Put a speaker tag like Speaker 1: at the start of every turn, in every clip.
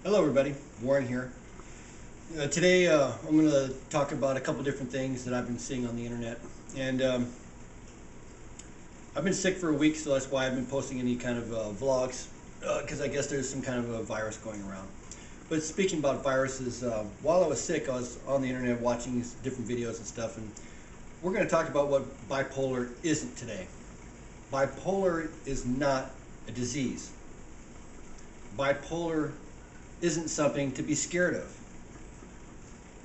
Speaker 1: Hello everybody, Warren here. Today I'm going to talk about a couple different things that I've been seeing on the internet. And I've been sick for a week, so that's why I've been posting any kind of vlogs, because I guess there's some kind of a virus going around. But speaking about viruses, while I was sick, I was on the internet watching these different videos and stuff, and we're going to talk about what bipolar isn't today. Bipolar is not a disease. Bipolar isn't something to be scared of.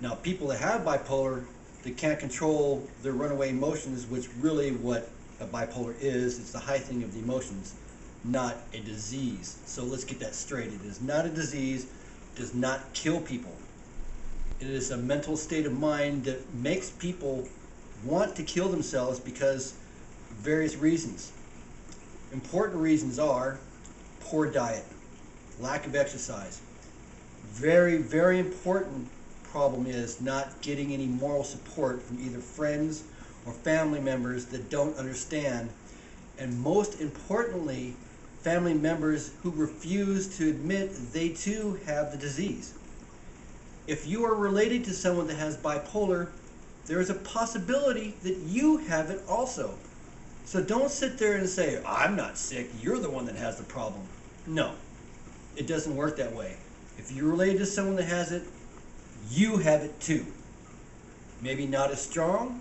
Speaker 1: Now, people that have bipolar, they can't control their runaway emotions, which really what a bipolar is. It's the heightening of the emotions, not a disease. So let's get that straight. It is not a disease, does not kill people. It is a mental state of mind that makes people want to kill themselves because of various reasons. Important reasons are poor diet, lack of exercise. Very, very important problem is not getting any moral support from either friends or family members that don't understand, and most importantly, family members who refuse to admit they too have the disease. If you are related to someone that has bipolar, there is a possibility that you have it also. So don't sit there and say, I'm not sick, you're the one that has the problem. No, it doesn't work that way. If you're related to someone that has it, you have it too. Maybe not as strong,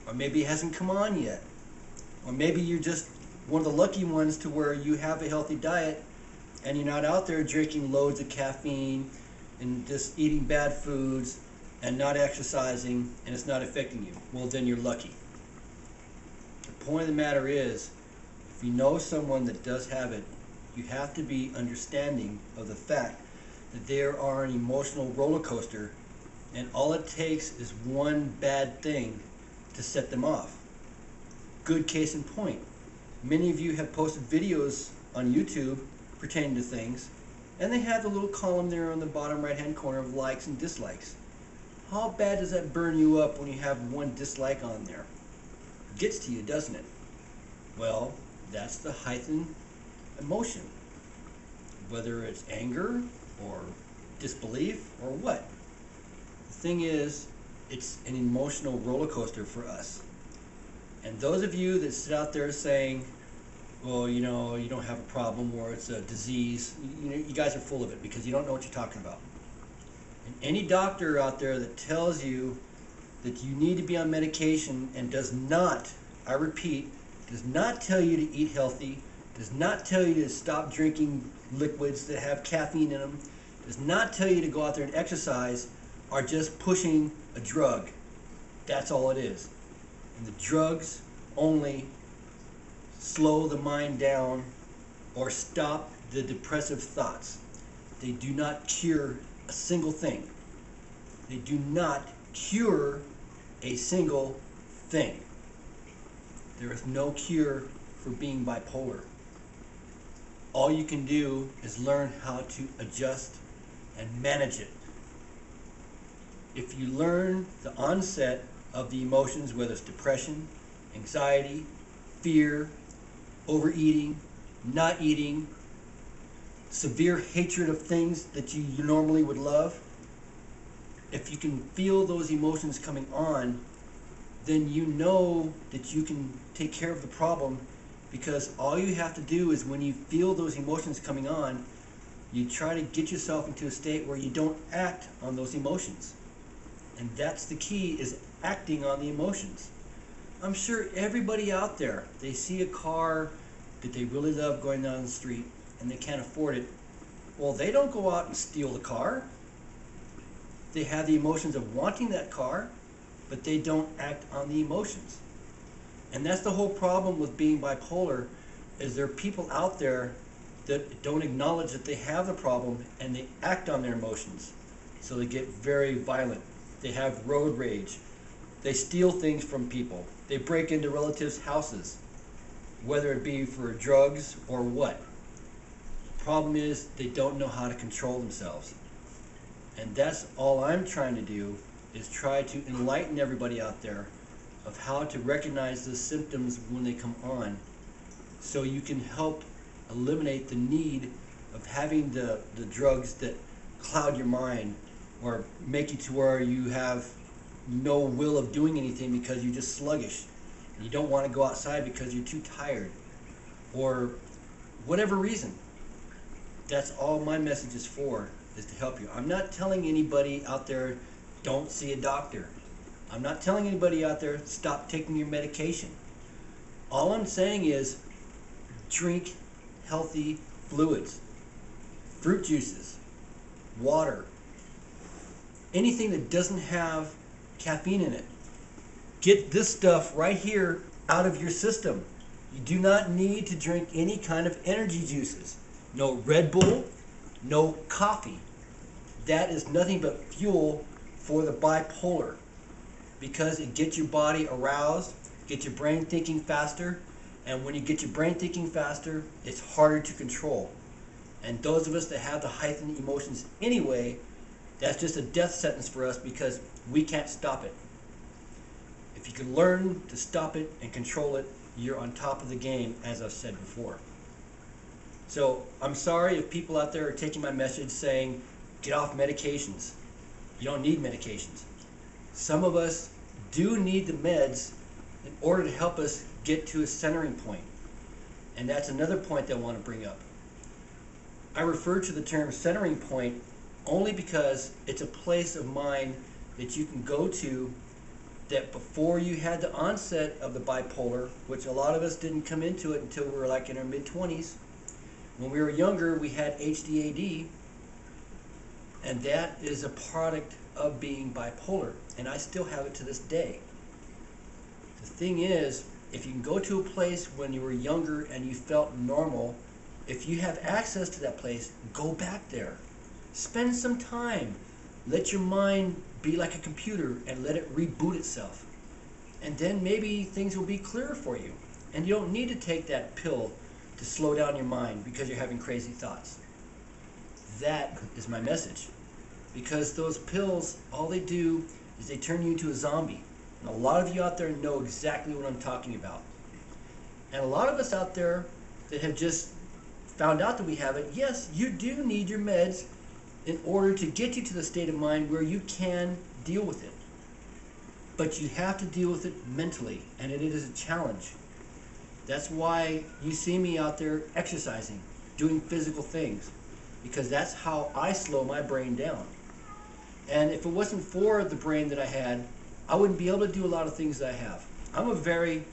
Speaker 1: or maybe it hasn't come on yet. Or maybe you're just one of the lucky ones to where you have a healthy diet and you're not out there drinking loads of caffeine and just eating bad foods and not exercising and it's not affecting you. Well, then you're lucky. The point of the matter is, if you know someone that does have it, you have to be understanding of the fact that they are an emotional roller coaster, and all it takes is one bad thing to set them off. Good case in point. Many of you have posted videos on YouTube pertaining to things, and they have the little column there on the bottom right hand corner of likes and dislikes. How bad does that burn you up when you have one dislike on there? It gets to you, doesn't it? Well, that's the heightened emotion. Whether it's anger or disbelief or what. The thing is, it's an emotional roller coaster for us. And those of you that sit out there saying, well, you know, you don't have a problem or it's a disease, you guys are full of it because you don't know what you're talking about. And any doctor out there that tells you that you need to be on medication and does not, I repeat, does not tell you to eat healthy, does not tell you to stop drinking liquids that have caffeine in them, does not tell you to go out there and exercise, are just pushing a drug. That's all it is. And the drugs only slow the mind down or stop the depressive thoughts. They do not cure a single thing. They do not cure a single thing. There is no cure for being bipolar. All you can do is learn how to adjust and manage it. If you learn the onset of the emotions, whether it's depression, anxiety, fear, overeating, not eating, severe hatred of things that you normally would love, if you can feel those emotions coming on, then you know that you can take care of the problem, because all you have to do is when you feel those emotions coming on, you try to get yourself into a state where you don't act on those emotions. And that's the key, is acting on the emotions. I'm sure everybody out there, they see a car that they really love going down the street and they can't afford it. Well, they don't go out and steal the car. They have the emotions of wanting that car, but they don't act on the emotions. And that's the whole problem with being bipolar, is there are people out there that don't acknowledge that they have the problem and they act on their emotions. So they get very violent. They have road rage. They steal things from people. They break into relatives' houses, whether it be for drugs or what. The problem is they don't know how to control themselves. And that's all I'm trying to do, is try to enlighten everybody out there of how to recognize the symptoms when they come on, so you can help eliminate the need of having the drugs that cloud your mind or make you to where you have no will of doing anything because you're just sluggish. You don't want to go outside because you're too tired or whatever reason. That's all my message is for, is to help you. I'm not telling anybody out there, don't see a doctor. I'm not telling anybody out there, stop taking your medication. All I'm saying is, drink healthy fluids, fruit juices, water, anything that doesn't have caffeine in it. Get this stuff right here out of your system. You do not need to drink any kind of energy juices. No Red Bull, no coffee. That is nothing but fuel for the bipolar, because it gets your body aroused, gets your brain thinking faster, and when you get your brain thinking faster, it's harder to control. And those of us that have the heightened emotions anyway, that's just a death sentence for us because we can't stop it. If you can learn to stop it and control it, you're on top of the game, as I've said before. So I'm sorry if people out there are taking my message saying, get off medications. You don't need medications. Some of us do need the meds in order to help us get to a centering point. And that's another point that I want to bring up. I refer to the term centering point only because it's a place of mind that you can go to that before you had the onset of the bipolar, which a lot of us didn't come into it until we were like in our mid-20s. When we were younger, we had HDAD, and that is a product of being bipolar, and I still have it to this day. The thing is, if you can go to a place when you were younger and you felt normal, if you have access to that place, go back there. Spend some time. Let your mind be like a computer and let it reboot itself. And then maybe things will be clearer for you. And you don't need to take that pill to slow down your mind because you're having crazy thoughts. That is my message. Because those pills, all they do is they turn you into a zombie. And a lot of you out there know exactly what I'm talking about. And a lot of us out there that have just found out that we have it, yes, you do need your meds in order to get you to the state of mind where you can deal with it. But you have to deal with it mentally, and it is a challenge. That's why you see me out there exercising, doing physical things, because that's how I slow my brain down. And if it wasn't for the brain that I had, I wouldn't be able to do a lot of things that I have. I'm a very